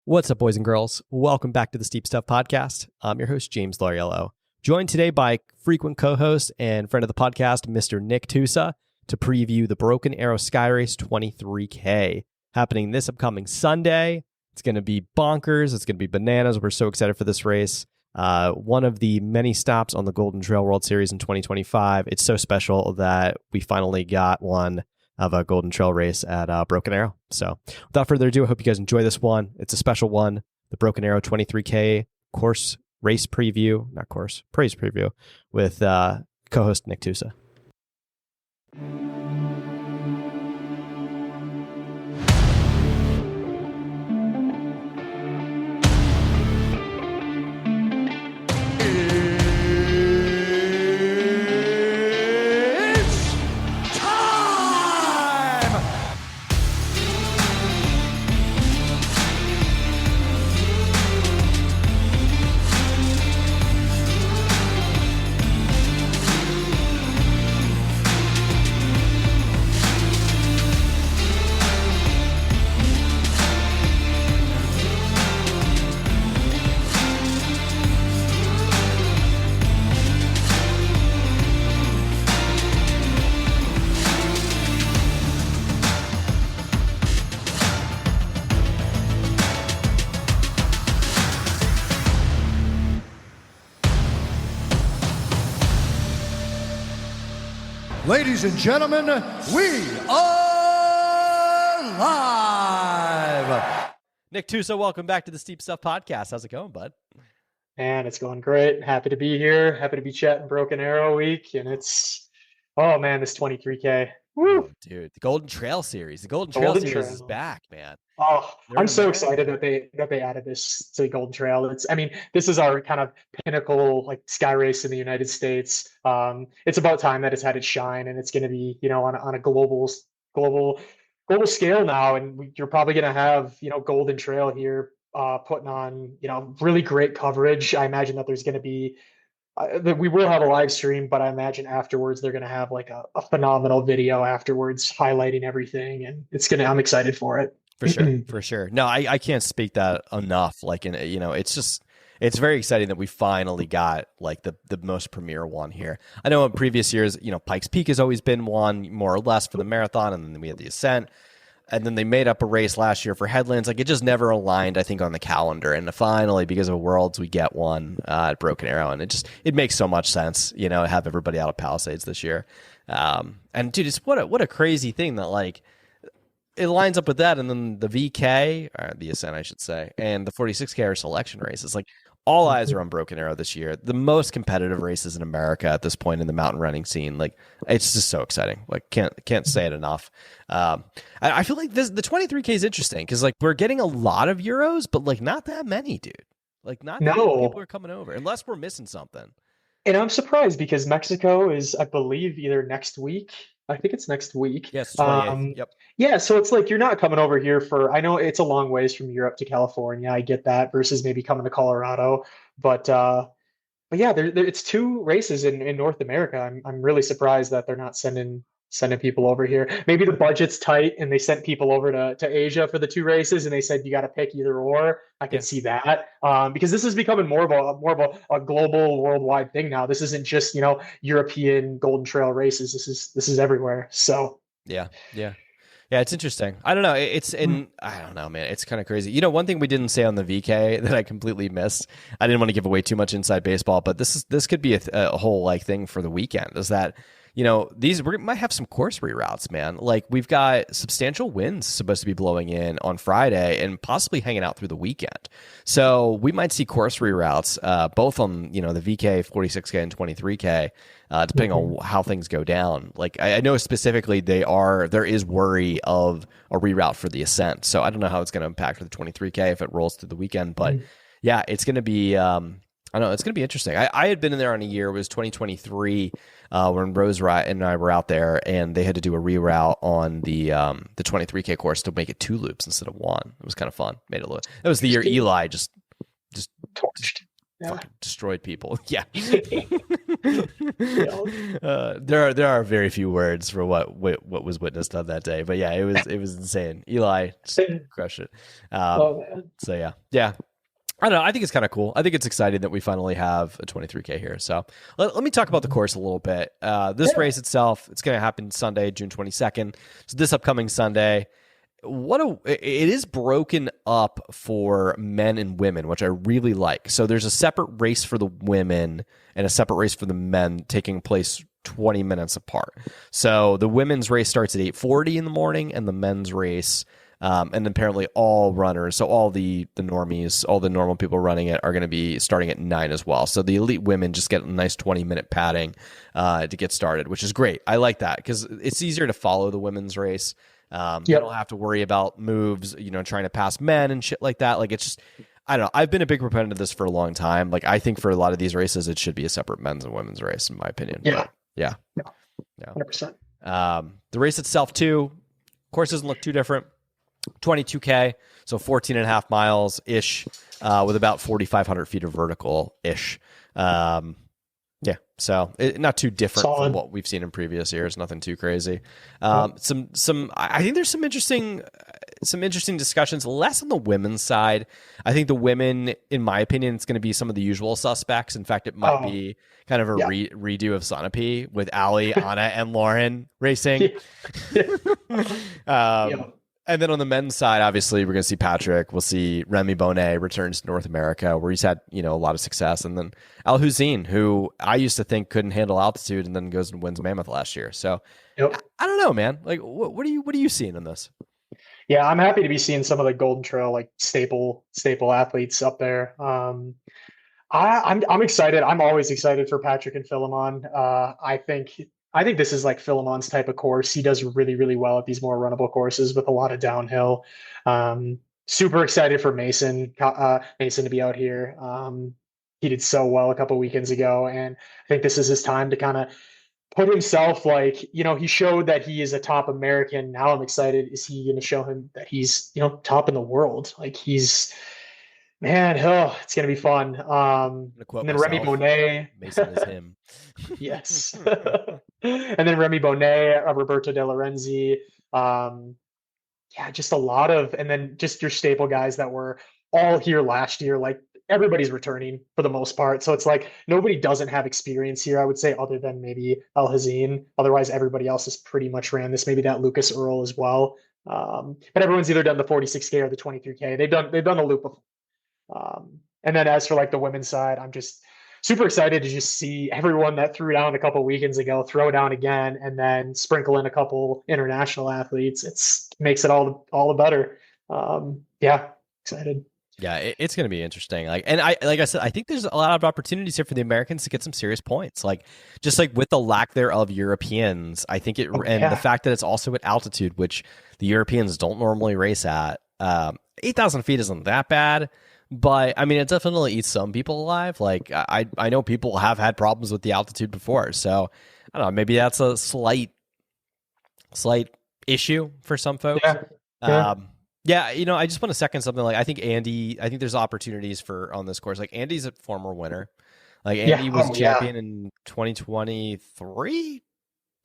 What's up, boys and girls? Welcome back to the Steep Stuff Podcast. I'm your host, James Lauriello, joined today by frequent co-host and friend of the podcast, Mr. Nick Tusa, to preview the Broken Arrow Sky Race 23K, happening this upcoming Sunday. It's going to be bonkers. It's going to be bananas. We're so excited for this race. One of the many stops on the Golden Trail World Series in 2025. It's so special that we finally got one of a Golden Trail race at Broken Arrow. So without further ado, I hope you guys enjoy this one. It's a special one, the Broken Arrow 23K course race preview, not course, praise preview with co-host Nick Tusa. Ladies and gentlemen, we are live. Nick Tusa, welcome back to the Steep Stuff Podcast. How's it going, bud? Man, it's going great. Happy to be here. Happy to be chatting Broken Arrow week. And it's, oh man, this 23K. Woo! Oh, dude, the Golden Trail Series. The Golden Trail Series is back, man. Oh, I'm so excited that they added this to the Golden Trail. This is our kind of pinnacle like sky race in the United States. It's about time that it's had its shine, and it's going to be, on a global scale now. And you're probably going to have, Golden Trail here putting on, really great coverage. I imagine that there's going to be that we will have a live stream, but I imagine afterwards they're going to have like a phenomenal video afterwards highlighting everything, and I'm excited for it. For sure. No, I can't speak that enough. Like, it's very exciting that we finally got like the most premier one here. I know in previous years, Pikes Peak has always been one more or less for the marathon, and then we had the Ascent, and then they made up a race last year for Headlands. Like, it just never aligned, I think, on the calendar. And finally, because of Worlds, we get one at Broken Arrow, and it makes so much sense, to have everybody out of Palisades this year. And dude, it's what a crazy thing that like. It lines up with that, and then the VK, or the Ascent, I should say, and the 46K are selection races. Like, all eyes are on Broken Arrow this year. The most competitive races in America at this point in the mountain running scene. Like, it's just so exciting. Like, can't say it enough. I feel like the 23K is interesting because like we're getting a lot of Euros, but like not that many, dude. Like, not that many people are coming over unless we're missing something. And I'm surprised because Mexico is, I believe, either next week. I think it's next week. Yes, 28th. Yep. Yeah, so it's like you're not coming over here I know it's a long ways from Europe to California. I get that versus maybe coming to Colorado, but yeah, it's two races in North America. I'm really surprised that they're not sending people over here. Maybe the budget's tight and they sent people over to Asia for the two races, and they said you got to pick either or. I can see that because this is becoming more of a global, worldwide thing now. This isn't just European Golden Trail races. This is everywhere. So yeah, it's interesting. I don't know. I don't know, man. It's kind of crazy. One thing we didn't say on the VK that I completely missed. I didn't want to give away too much inside baseball, but this could be a whole like thing for the weekend. Is that we might have some course reroutes, man. Like, we've got substantial winds supposed to be blowing in on Friday and possibly hanging out through the weekend. So we might see course reroutes, both on, the VK, 46K, and 23K, depending on how things go down. Like, I know specifically there is worry of a reroute for the Ascent. So I don't know how it's going to impact for the 23K if it rolls through the weekend. But yeah, it's going to be, I don't know, it's going to be interesting. I had been in there on a year, it was 2023, when Rose and I were out there, and they had to do a reroute on the 23K course to make it 2 loops instead of 1. It was kind of fun. It was the year Eli just torched. Yeah. fucking destroyed people. Yeah. Yeah. There are very few words for what was witnessed on that day, but yeah, it was insane. Eli just crushed it. Oh man. So yeah. I don't know. I think it's kind of cool. I think it's exciting that we finally have a 23K here. So let me talk about the course a little bit. This race itself, it's going to happen Sunday, June 22nd. So this upcoming Sunday. It is broken up for men and women, which I really like. So there's a separate race for the women and a separate race for the men taking place 20 minutes apart. So the women's race starts at 8:40 in the morning, and the men's race, and then apparently all runners, so all the normies, all the normal people running it are going to be starting at 9 as well. So the elite women just get a nice 20-minute padding to get started, which is great. I like that because it's easier to follow the women's race. You don't have to worry about moves, trying to pass men and shit like that. Like, it's just, I don't know. I've been a big proponent of this for a long time. Like, I think for a lot of these races, it should be a separate men's and women's race, in my opinion. Yeah. But, yeah. 100%. The race itself, too, course doesn't look too different. 22K, so 14 and a half miles ish, with about 4,500 feet of vertical ish. Yeah, so not too different from what we've seen in previous years. Nothing too crazy. I think there's some interesting discussions. Less on the women's side. I think the women, in my opinion, it's going to be some of the usual suspects. In fact, it might be kind of a redo of Sunapee with Allie, Anna, and Lauren racing. And then on the men's side, obviously, we're going to see Patrick. We'll see Remy Bonnet returns to North America, where he's had a lot of success. And then Al Hussein, who I used to think couldn't handle altitude, and then goes and wins Mammoth last year. So I don't know, man. Like, what are you seeing in this? Yeah, I'm happy to be seeing some of the Golden Trail like staple athletes up there. I'm excited. I'm always excited for Patrick and Philemon. I think this is like Philemon's type of course. He does really, really well at these more runnable courses with a lot of downhill. Super excited for Mason to be out here. He did so well a couple weekends ago, and I think this is his time to kind of put himself he showed that he is a top American. Now I'm excited. Is he going to show him that he's, top in the world? Like it's going to be fun. And then Remy Bonnet. Mason is him. Yes. And then Remy Bonnet, Roberto De Lorenzi. Just a lot of, and then just your staple guys that were all here last year. Like, everybody's returning for the most part. So it's like nobody doesn't have experience here, I would say, other than maybe Al Hazin. Otherwise, everybody else has pretty much ran this. Maybe that Lucas Earl as well. But everyone's either done the 46K or the 23K. They've done the loop before. And then as for like the women's side, I'm just super excited to just see everyone that threw down a couple weekends ago throw down again, and then sprinkle in a couple international athletes. It makes it all the better. Excited. Yeah, it's going to be interesting. Like I said, I think there's a lot of opportunities here for the Americans to get some serious points. Like, just like with the lack there of Europeans, I think the fact that it's also at altitude, which the Europeans don't normally race at. 8,000 feet isn't that bad, but I mean, it definitely eats some people alive. Like, I know people have had problems with the altitude before, so I don't know. Maybe that's a slight issue for some folks. Yeah, I just want to second something. Like, I think there's opportunities on this course. Like, Andy's a former winner. Like, Andy was champion in 2023.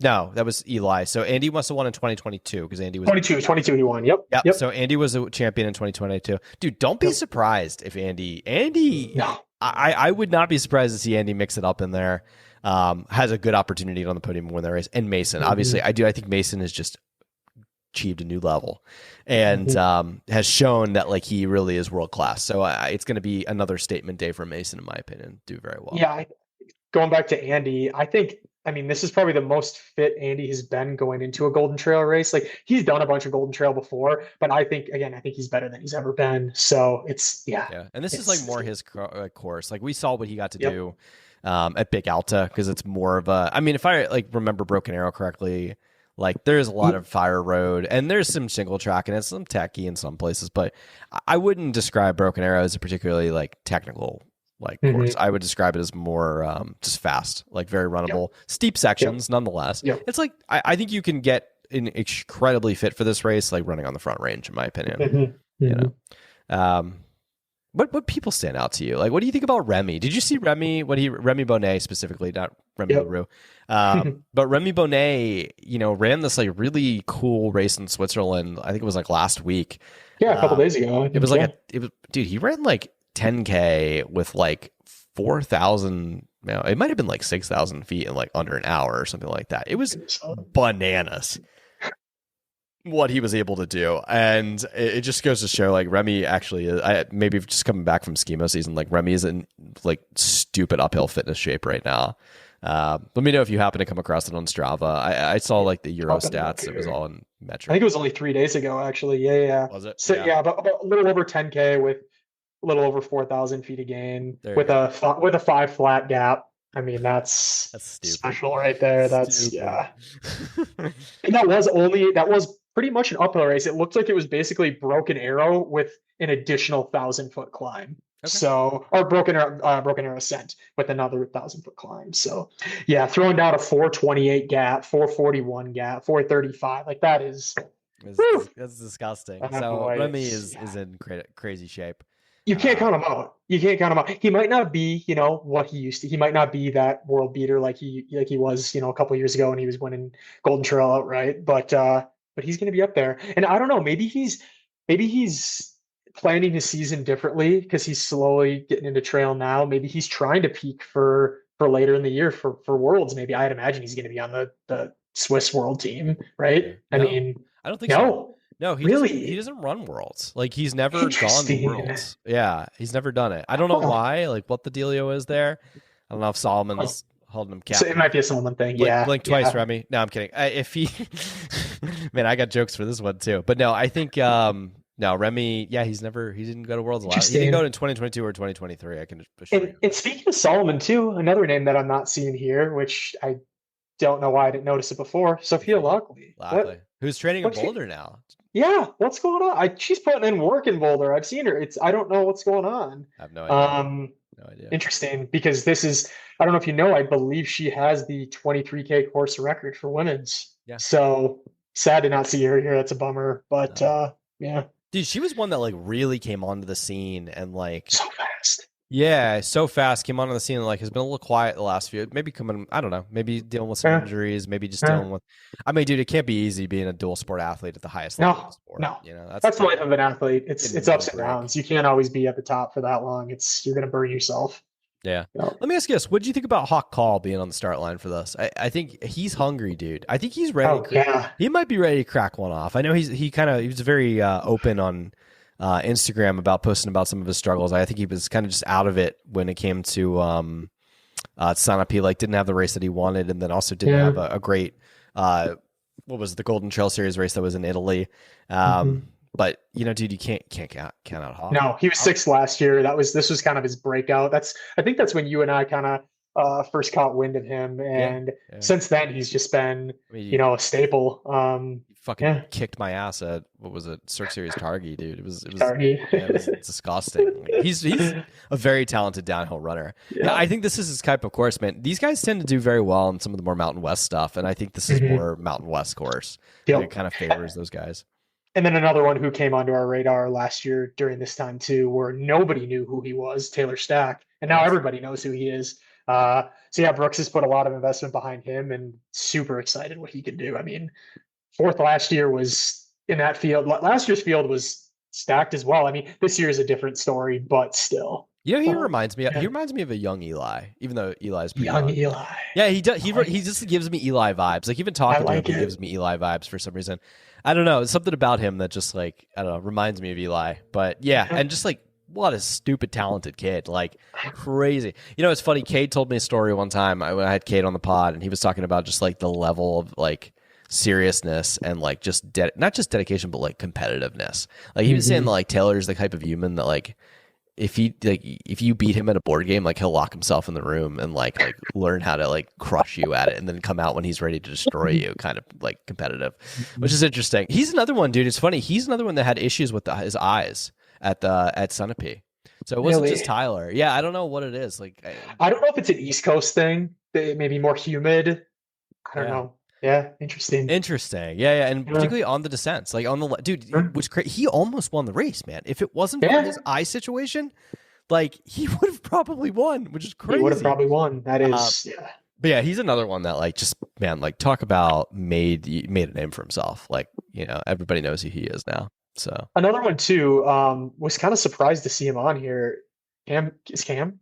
No, that was Eli. So Andy must have won in 2022 because Andy was 22 he won. Yep. So Andy was a champion in 2022. Dude, don't be surprised if Andy. No. I would not be surprised to see Andy mix it up in there. Has a good opportunity on the podium to win that race. And Mason, obviously, I think Mason has just achieved a new level and has shown that like he really is world class. So it's going to be another statement day for Mason, in my opinion. Do very well. Yeah, going back to Andy, this is probably the most fit Andy has been going into a Golden Trail race. Like, he's done a bunch of Golden Trail before, but I think he's better than he's ever been. So it's and this is like more his course. Like, we saw what he got to do at Big Alta, because it's more of a. I mean, if I remember Broken Arrow correctly, like, there's a lot of fire road and there's some single track and it's some techie in some places, but I wouldn't describe Broken Arrow as a particularly like technical course. I would describe it as more just fast, like very runnable, steep sections nonetheless. It's like I think you can get incredibly fit for this race, like running on the front range, in my opinion. What people stand out to you? Like, what do you think about Remy? Did you see Remy Remy Bonnet specifically, not Remy LaRue, but Remy Bonnet, ran this like really cool race in Switzerland. I think it was like last week. Yeah, a couple days ago. It was like dude, he ran like 10K with like 4,000. It might have been like 6,000 feet in like under an hour or something like that. It was bananas what he was able to do, and it just goes to show like Remy actually maybe just coming back from schemo season, like Remy is in like stupid uphill fitness shape right now. Let me know if you happen to come across it on Strava. I saw like the Euro stats. It was all in metric. I think it was only 3 days ago, actually. Yeah. Was it? So yeah, about a little over 10K with a little over 4,000 feet of gain with a 5 flat gap. I mean, that's stupid. Special right there. That's yeah. And that was pretty much an uphill race. It looked like it was basically Broken Arrow with an additional 1,000-foot climb. Okay. So, or Broken Arrow ascent with another 1,000-foot climb. So, yeah, throwing down a 428 gap, 441 gap, 435, like that is that's disgusting. So Remy is in crazy shape. You can't count him out. He might not be, what he used to. He might not be that world beater like he was, a couple years ago when he was winning Golden Trail outright. But he's going to be up there. And I don't know. Maybe he's planning his season differently because he's slowly getting into trail now. Maybe he's trying to peak for later in the year for Worlds. Maybe I'd imagine he's going to be on the Swiss World team, right? No, I mean, I don't think so. No, he doesn't run Worlds. Like he's never gone to Worlds. Yeah, he's never done it. I don't know why. Like what the dealio is there. I don't know if Solomon's holding him captive. So it might be a Solomon thing. Blink twice, Remy. No, I'm kidding. If he, man, I got jokes for this one too. But no, I think no, Remy. Yeah, he didn't go to Worlds a lot. He didn't go in 2022 or 2023. I can assure you. And speaking of Solomon too, another name that I'm not seeing here, which I don't know why I didn't notice it before. Sophia Lockley. Who's training in Boulder now? Yeah, what's going on? She's putting in work in Boulder. I've seen her. I don't know what's going on. I have no idea. No idea. Interesting, because this is, I don't know if you know, I believe she has the 23K course record for women's. Yeah. So sad to not see her here. That's a bummer. But yeah. Dude, she was one that like really came onto the scene and like so fast. Yeah, so fast came onto the scene and like has been a little quiet the last few. Maybe I don't know, maybe dealing with some injuries, maybe just dealing with. I mean, dude, it can't be easy being a dual sport athlete at the highest level of the sport. No, that's the life of an athlete. It's ups and downs. You can't always be at the top for that long. You're gonna burn yourself. Yeah. Let me ask you this: what do you think about Hawk Call being on the start line for this? I think he's hungry, dude. I think he's ready. He might be ready to crack one off. I know he was very open on Instagram about posting about some of his struggles. I think he was kind of just out of it when it came to Sanap. He like didn't have the race that he wanted, and then also didn't have a great what was the Golden Trail Series race that was in Italy. But dude, you can't count out Hawk. No, he was sixth last year. This was kind of his breakout. I think that's when you and I kind of first caught wind of him, and since then he's just been a staple. Fucking kicked my ass at what was it, Cirque Series Targhee, dude. It was disgusting. He's a very talented downhill runner. Yeah, I think this is his type of course, man. These guys tend to do very well in some of the more Mountain West stuff, and I think this is more Mountain West course. It kind of favors those guys. And then another one who came onto our radar last year during this time too, where nobody knew who he was, Taylor Stack, and now everybody knows who he is. So yeah, Brooks has put a lot of investment behind him, and super excited what he can do. I mean, fourth last year was in that field. Last year's field was stacked as well. I mean, this year is a different story, but still. He reminds me. He reminds me of a young Eli, even though Eli's pretty young. Eli. Yeah, he does. He just gives me Eli vibes. Like even talking to him, he gives me Eli vibes for some reason. I don't know. It's something about him that just like I don't know reminds me of Eli. But yeah, and just like what a stupid talented kid, like crazy. It's funny. Cade told me a story one time when I had Cade on the pod, and he was talking about just like the level of like seriousness and like just not just dedication but like competitiveness. Like he was saying like Taylor's the type of human that like if you beat him at a board game, like he'll lock himself in the room and like learn how to like crush you at it and then come out when he's ready to destroy you, kind of like competitive, which is interesting. He's another one, dude. It's funny. He's another one that had issues with his eyes at Sunapee. So it wasn't just Tyler. Yeah, I don't know what it is. Like I don't know if it's an East Coast thing. Maybe more humid. I don't know. Yeah, interesting. Interesting. Yeah, and Yeah. particularly on the descents, like on the dude, Sure. was crazy. He almost won the race, man. If it wasn't for Yeah, his eye situation, like he would have probably won, which is he would have crazy. probably won. That Uh, is, yeah. but yeah, he's another one that like just man, like talk about made a name for himself. Like everybody knows who he is now. So Another one too. Was kind of surprised to see him on here. Cam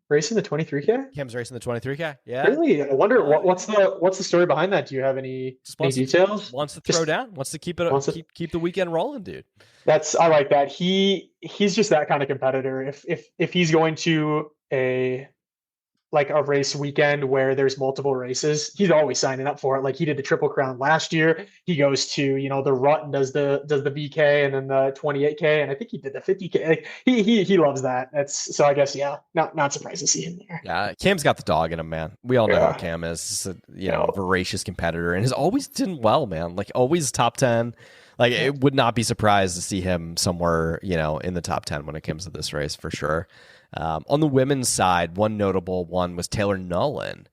racing the 23K? Cam's racing the 23K. Yeah, Really? I wonder uh, what's the story behind that? Do you have any just details? wants to throw Just down, wants to keep it wants to. keep the weekend rolling, dude. That's I like that. He's just that kind of competitor. If he's going to a race weekend where there's multiple races, he's always signing up for it. Like he did the Triple Crown last year. He goes to, the rut and does the VK and then the 28K. And I think he did the 50K. Like he loves that. That's so I guess, yeah, not surprised to see him there. Yeah, Cam's got the dog in him, man. We all know how Yeah. Cam is. Just a voracious competitor and has always done well, man. Like always top 10. Like it would not be surprised to see him somewhere, in the top 10 when it comes to this race for sure. On the women's side, one notable one was Taylor Nolan.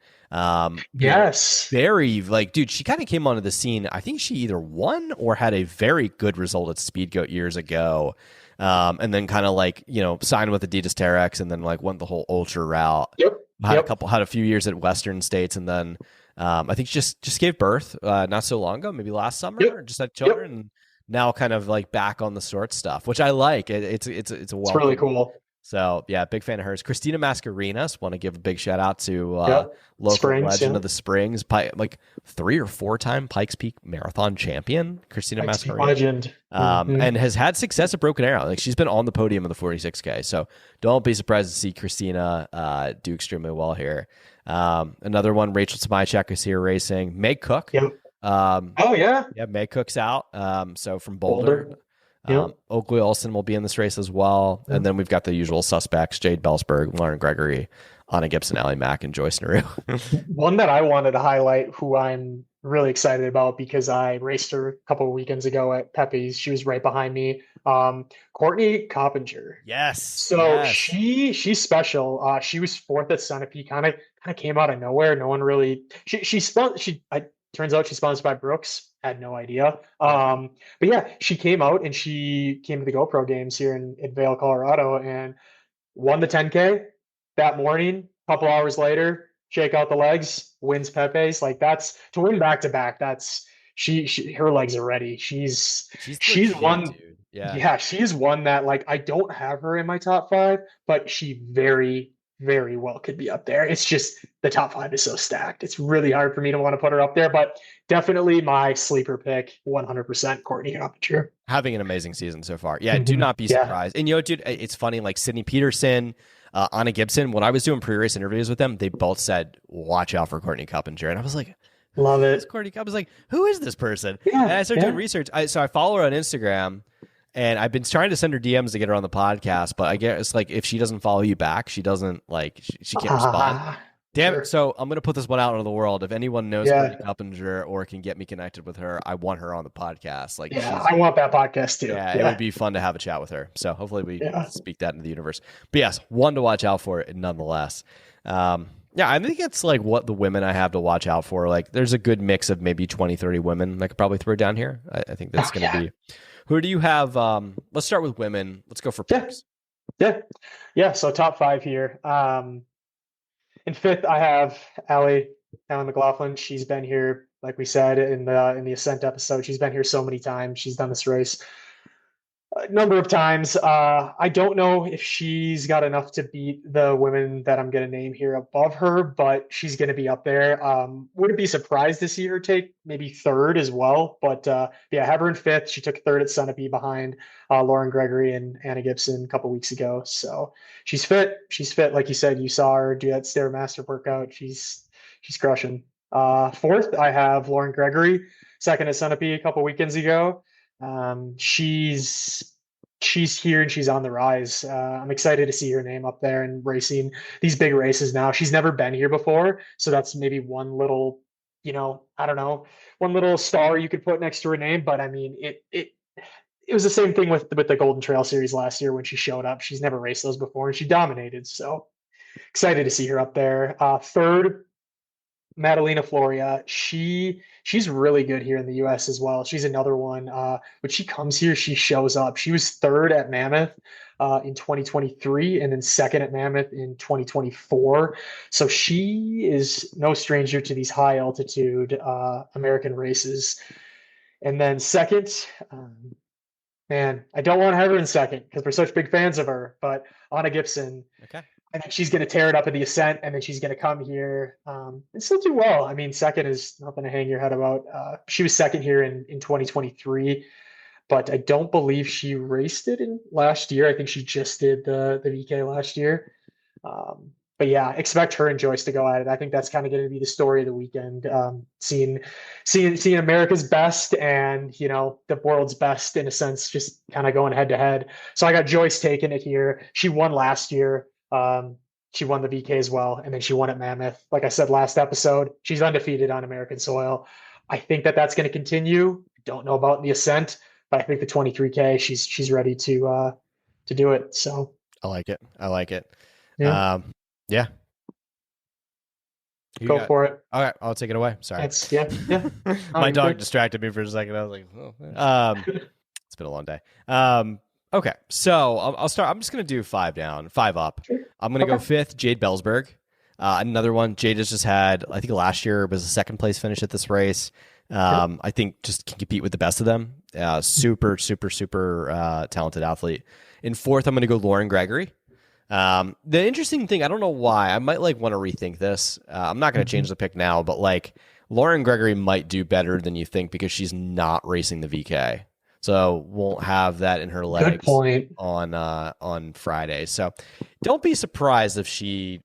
Yes. Very like, dude, she kind of came onto the scene. I think she either won or had a very good result at Speed Goat years ago. And then kind of like, signed with Adidas Terex and then like went the whole ultra route. Yep. Had a few years at Western States and then I think just gave birth not so long ago, maybe last summer, or just had children and now kind of like back on the sort stuff, which I like. It's a It's really cool. So yeah, big fan of hers. Christina Mascarenas, want to give a big shout out to local Springs, legend of the Springs, like 3 or 4 time Pikes Peak Marathon champion, Christina Mascarenas, Legend. and has had success at Broken Arrow. Like she's been on the podium of the 46K. So don't be surprised to see Christina do extremely well here. Another one, Rachel Smychek is here racing. Meg Cook. Yep. Oh yeah. Yeah, Meg Cook's out. So from Boulder. Oakley Olson will be in this race as well. And then we've got the usual suspects, Jade Belsberg, Lauren Gregory, Anna Gibson, Allie Mack, and Joyce Njeru. One that I wanted to highlight, who I'm really excited about because I raced her a couple of weekends ago at Pepe's. She was right behind me. Courtney Coppinger. Yes. So she's special. She was 4th at Sunapee, kind of came out of nowhere. No one really. Turns out she's sponsored by Brooks. Had no idea. But yeah, she came out and she came to the GoPro games here in Vail, Colorado, and won the 10K that morning. A couple hours later, shake out the legs, wins Pepe's. Like that's to win back to back. That's her legs are ready. She's legit, one. dude. Yeah, she's one that like I don't have her in my top 5, but she very, very well could be up there. It's just the top 5 is so stacked. It's really hard for me to want to put her up there, but definitely my sleeper pick, 100% Courtney Coppinger. Having an amazing season so far. Yeah, do not be surprised. And dude, it's funny, like Sydney Peterson, Anna Gibson, when I was doing pre-race interviews with them, they both said, watch out for Courtney Coppinger. And I was like, love it. Courtney Coppinger. I was like, who is this person? Yeah, and I started doing research. So I follow her on Instagram. And I've been trying to send her DMs to get her on the podcast, but I guess like if she doesn't follow you back, she doesn't like she can't respond. Damn it! So I'm gonna put this one out into the world. If anyone knows Courtney Coppinger or can get me connected with her, I want her on the podcast. Like, I want that podcast too. Yeah, it would be fun to have a chat with her. So hopefully we speak that into the universe. But yes, one to watch out for nonetheless. Yeah, I think it's like what the women I have to watch out for. Like, there's a good mix of maybe 20, 30 women I could probably throw down here. I think that's going to be. Who do you have? Let's start with women. Let's go for picks. Yeah. So top 5 here. In 5th, I have Allie McLaughlin. She's been here, like we said in the Ascent episode. She's been here so many times. She's done this race a number of times. I don't know if she's got enough to beat the women that I'm going to name here above her, but she's going to be up there. Wouldn't be surprised to see her take maybe 3rd as well. But yeah, have her in 5th. She took 3rd at Sunapee behind Lauren Gregory and Anna Gibson a couple weeks ago. So she's fit. She's fit. Like you said, you saw her do that Stairmaster workout. She's crushing. 4th, I have Lauren Gregory, 2nd at Sunapee a couple weekends ago. She's here and she's on the rise. I'm excited to see her name up there and racing these big races now. She's never been here before, so that's maybe one little, I don't know, one little star you could put next to her name. But I mean, it was the same thing with the Golden Trail Series last year when she showed up. She's never raced those before and she dominated. So excited to see her up there. 3rd, Madalena Floria, she's really good here in the US as well. She's another one. When she comes here, she shows up. She was third at Mammoth in 2023 and then second at Mammoth in 2024. So she is no stranger to these high altitude American races. And then second, man, I don't want to have her in second because we're such big fans of her, but Anna Gibson. Okay. I think she's going to tear it up in the ascent, and then she's going to come here and still do well. I mean, second is nothing to hang your head about. She was second here in 2023, but I don't believe she raced it in last year. I think she just did the VK last year. But yeah, expect her and Joyce to go at it. I think that's kind of going to be the story of the weekend. Seeing America's best and the world's best in a sense, just kind of going head to head. So I got Joyce taking it here. She won last year. She won the VK as well, and then she won at Mammoth. Like I said last episode, she's undefeated on American soil. I think that's going to continue. Don't know about the ascent, but I think the 23K, she's ready to do it. So I like it. yeah. Yeah. Go for it. All right, I'll take it away. Sorry. Yeah. My dog distracted me for a second. I was like, it's been a long day. Okay, so I'll start. I'm just going to do 5 down, 5 up. Sure. I'm going to go 5th, Jade Bellsberg. Another one. Jade has just had, I think last year was a 2nd place finish at this race. I think just can compete with the best of them. Super talented athlete. In 4th, I'm going to go Lauren Gregory. The interesting thing, I don't know why, I might want to rethink this. I'm not going to change the pick now, but Lauren Gregory might do better than you think because she's not racing the VK. So won't have that in her legs on Friday. So don't be surprised if she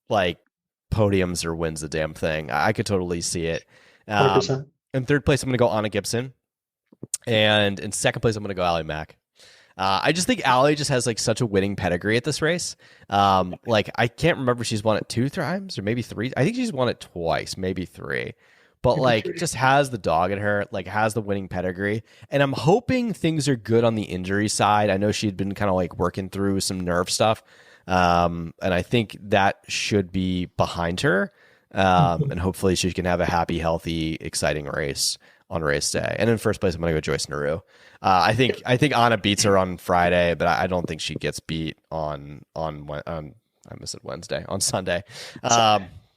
podiums or wins the damn thing. I could totally see it. In 3rd place, I'm going to go Anna Gibson. And in 2nd place, I'm going to go Allie Mac. I just think Allie just has such a winning pedigree at this race. I can't remember if she's won it 2 times or maybe 3. I think she's won it twice, maybe 3. But just has the dog in her, has the winning pedigree. And I'm hoping things are good on the injury side. I know she'd been kind of working through some nerve stuff. And I think that should be behind her. And hopefully she can have a happy, healthy, exciting race on race day. And in 1st place, I'm going to go Joyce Njeru. I think Anna beats her on Friday, but I don't think she gets beat on I missed it Wednesday, on Sunday.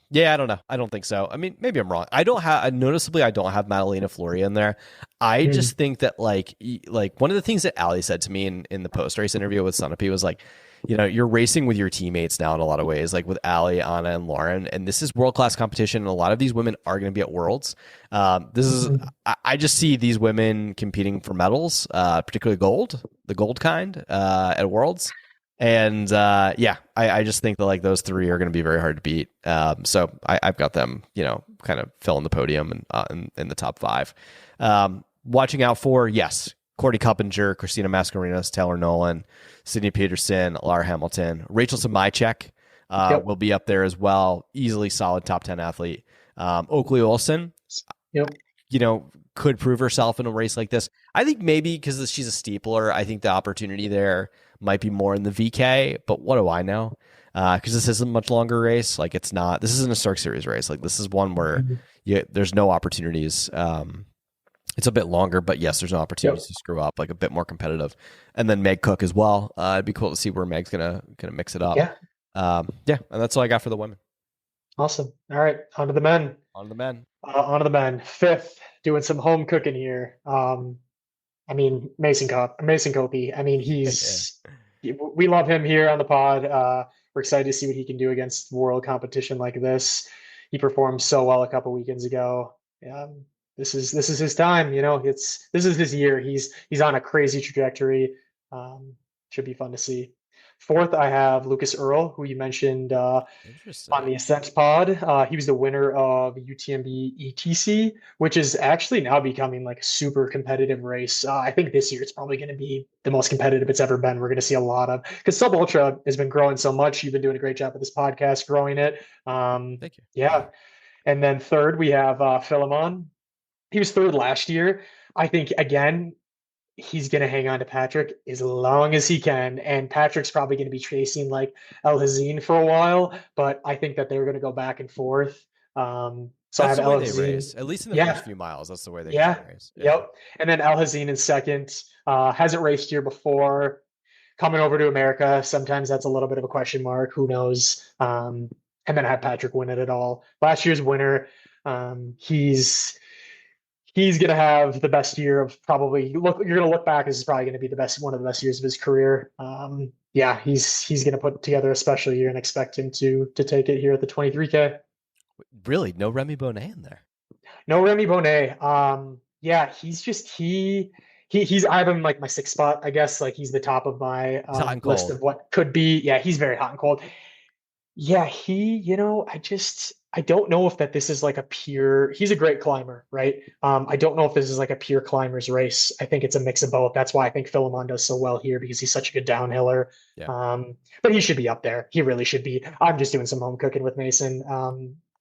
Yeah, I don't know. I don't think so. I mean, maybe I'm wrong. I don't have Madalena Floria in there. I just think that one of the things that Allie said to me in the post race interview with Sunapee was you're racing with your teammates now in a lot of ways, with Allie, Anna, and Lauren, and this is world-class competition, and a lot of these women are going to be at Worlds. I just see these women competing for medals, particularly the gold kind, at Worlds. And I just think that those 3 are going to be very hard to beat. So I've got them, kind of filling the podium and in the top 5. Watching out for, yes, Courtney Coppinger, Christina Mascarenas, Taylor Nolan, Sydney Peterson, Laura Hamilton, Rachel Samajczyk will be up there as well. Easily solid top 10 athlete. Oakley Olsen, could prove herself in a race like this. I think maybe because she's a steepler, I think the opportunity there might be more in the VK, but what do I know? Because this isn't a much longer race. This isn't a Stark Series race. This is one where there's no opportunities. It's a bit longer, but yes, there's no opportunities to screw up, a bit more competitive. And then Meg Cook as well. It'd be cool to see where Meg's gonna mix it up. And that's all I got for the women. Awesome. All right, on to the men. 5th, doing some home cooking here. Mason Copey. We love him here on the pod. We're excited to see what he can do against world competition like this. He performed so well a couple weekends ago. This is his time. This is his year. He's on a crazy trajectory. Should be fun to see. 4th, I have Lucas Earl, who you mentioned on the Ascent pod. He was the winner of UTMB ETC, which is actually now becoming a super competitive race. I think this year it's probably going to be the most competitive it's ever been. We're going to see a lot of, because Sub Ultra has been growing so much. You've been doing a great job with this podcast, growing it. Thank you. Yeah. And then 3rd, we have Philemon. He was 3rd last year. I think, again, he's going to hang on to Patrick as long as he can. And Patrick's probably going to be chasing El Hazine for a while, but I think that they're going to go back and forth. So I That's have the way El they Hazine. race, at least in the Yeah, first few miles. That's the way they kind yeah, of race. Yeah. yep. And then El Hazine in second. Hasn't raced here before. Coming over to America, sometimes that's a little bit of a question mark. Who knows? And then I had Patrick win it all. Last year's winner. He's gonna have the best year of probably look. You're gonna look back. This is probably gonna be the best, one of the best years of his career. Yeah, he's gonna put together a special year and expect him to take it here at the 23K. Really, no Remy Bonnet in there. No Remy Bonnet. Yeah, he's just he's I have him like my sixth spot, I guess. Like he's the top of my He's hot and list cold. of what could be. Yeah, he's very hot and cold. Yeah, I don't know if that this is like a pure, he's a great climber, right? I don't know if this is like a pure climber's race. I think it's a mix of both. That's why I think Philemon does so well here because he's such a good downhiller. Yeah. But he should be up there. He really should be. I'm just doing some home cooking with Mason.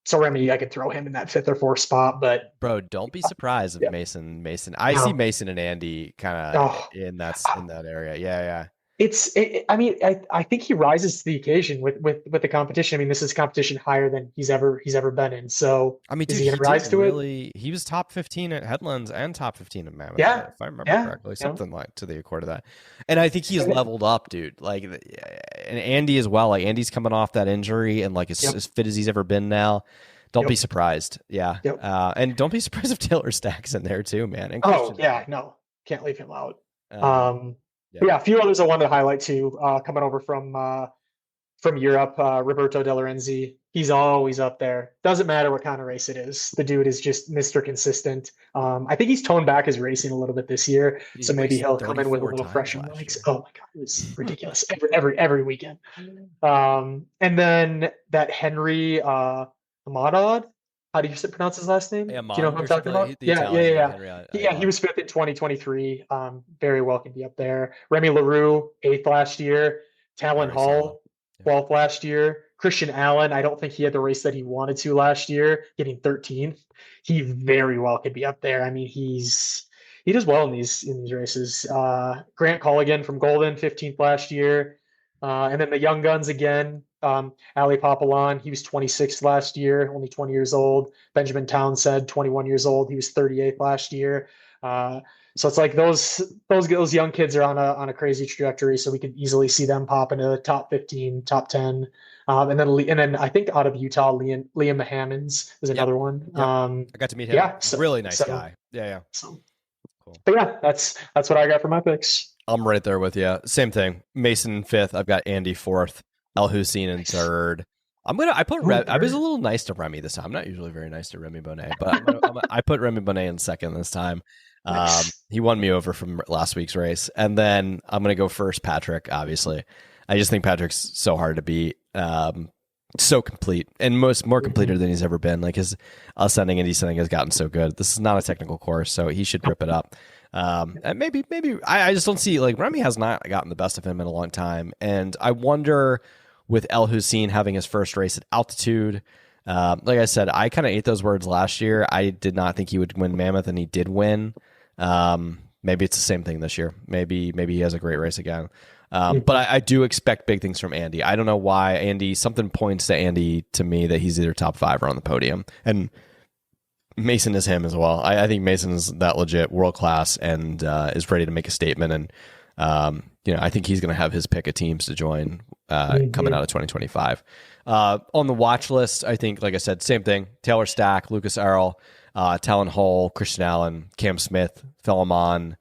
So Remy, I could throw him in that fifth or fourth spot, but Bro, don't be surprised if yeah. Mason. I see Mason and Andy kind of in that area. Yeah. I mean, I think he rises to the occasion with the competition. I mean, this is competition higher than he's ever been in. So I mean, is dude, he gonna rise to it? He was top 15 at Headlands and top 15 at Mammoth, Yeah, if I remember yeah, correctly, something like to the accord of that. And I think he's leveled up, dude. Like, and Andy as well. Like, Andy's coming off that injury and like as fit as he's ever been now. Don't be surprised. Yeah. Yep. And don't be surprised if Taylor Stack's in there too, man. And No, can't leave him out. Yeah, a few others I wanted to highlight too. Coming over from Europe, Roberto De Lorenzi. He's always up there. Doesn't matter what kind of race it is. The dude is just Mr. Consistent. I think he's toned back his racing a little bit this year, so maybe he'll come in with a little fresher legs. Oh my god, it was ridiculous every weekend. And then that Henry Amadad. How do you pronounce his last name? Yeah, do you know who I'm talking about? Yeah. He was fifth in 2023. Very well can be up there. Remy LaRue, eighth last year. Talon Hall, 12th last year. Christian Allen, I don't think he had the race that he wanted to last year, getting 13th. He very well could be up there. I mean, he does well in these races. Grant Colligan from Golden, 15th last year. And then the young guns again. Ali Papalan, he was 26th last year, only 20 years old. Benjamin Townsend, 21 years old. He was 38th last year. So it's like those young kids are on a crazy trajectory. So we could easily see them pop into the top 15, top 10. And then I think out of Utah, Liam Hammonds is another one. Yep. I got to meet him. Yeah, really nice guy. Yeah. So, cool. But yeah, that's what I got for my picks. I'm right there with you. Same thing. Mason fifth. I've got Andy fourth. El Hussein in third. I was a little nice to Remy this time. I'm not usually very nice to Remy Bonnet, but I put Remy Bonnet in second this time. He won me over from last week's race. And then I'm going to go first, Patrick, obviously. I just think Patrick's so hard to beat. So complete and more completer than he's ever been. Like his ascending and descending has gotten so good. This is not a technical course, so he should rip it up. And maybe I just don't see, like, Remy has not gotten the best of him in a long time. And I wonder, with El Hussein having his first race at altitude, like I said, I kind of ate those words last year. I did not think he would win Mammoth, and he did win. Maybe it's the same thing this year. Maybe he has a great race again. But I do expect big things from Andy. I don't know why. Something points to Andy to me that he's either top 5 or on the podium. And Mason is him as well. I think Mason is that legit world class and is ready to make a statement. And I think he's going to have his pick of teams to join coming out of 2025. On the watch list, I think, like I said, same thing. Taylor Stack, Lucas Earl, Talon Hall, Christian Allen, Cam Smith, Philemon.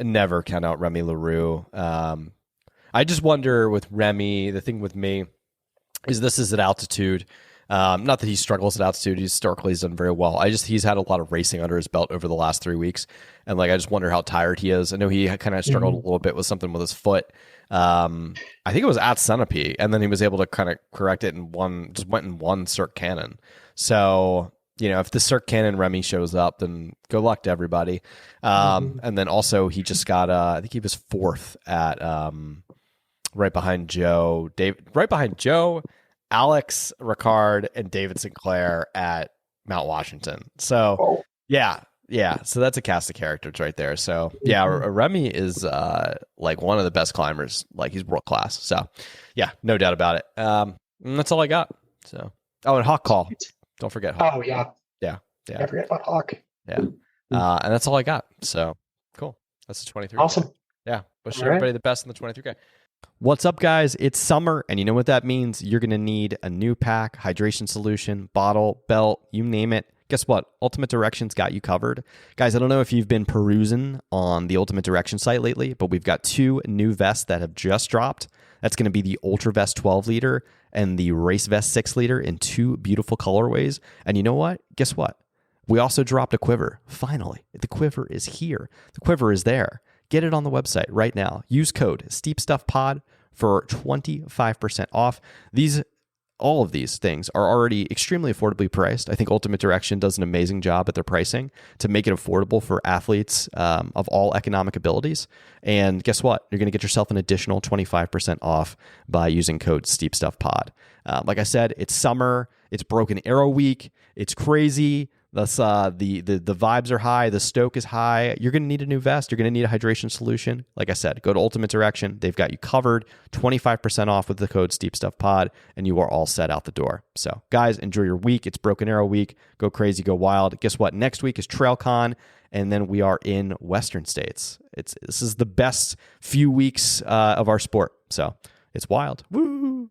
Never count out Remy LaRue. I just wonder with Remy, the thing with me is this is at altitude. Not that he struggles at altitude. Historically, he's done very well. He's had a lot of racing under his belt over the last 3 weeks. And I just wonder how tired he is. I know he kind of struggled a little bit with something with his foot. I think it was at Centipede, and then he was able to kind of correct it and went and won Cirque Cannon. So, if the Cirque Cannon Remy shows up, then good luck to everybody. And then also he just got, I think he was fourth at, right behind Joe, Alex Ricard, and David Sinclair at Mount Washington. So yeah. So that's a cast of characters right there. So yeah, Remy is like one of the best climbers. Like he's world class. So yeah, no doubt about it. And that's all I got. So and Hawk Call. Don't forget Hawk. Oh yeah. Yeah. Yeah. I forget about Hawk. Yeah. And that's all I got. So cool. That's the 23. Awesome. Yeah. Wish All everybody right. the best in the 23K. What's up, guys? It's summer, and you know what that means. You're going to need a new pack, hydration solution, bottle, belt, you name it. Guess what? Ultimate Directions got you covered. Guys, I don't know if you've been perusing on the Ultimate Direction site lately, but we've got 2 new vests that have just dropped. That's going to be the Ultra Vest 12 liter and the Race Vest 6 liter in 2 beautiful colorways. And you know what? Guess what? We also dropped a quiver. Finally, the quiver is here. The quiver is there. Get it on the website right now. Use code SteepStuffPod for 25% off. All of these things are already extremely affordably priced. I think Ultimate Direction does an amazing job at their pricing to make it affordable for athletes of all economic abilities. And guess what? You're going to get yourself an additional 25% off by using code SteepStuffPod. Like I said, it's summer. It's Broken Arrow week. It's crazy. That's the vibes are high. The stoke is high. You're going to need a new vest. You're going to need a hydration solution. Like I said, go to Ultimate Direction. They've got you covered. 25% off with the code SteepStuffPod, and you are all set out the door. So, guys, enjoy your week. It's Broken Arrow week. Go crazy, go wild. Guess what? Next week is TrailCon, and then we are in Western states. This is the best few weeks of our sport. So, it's wild. Woo!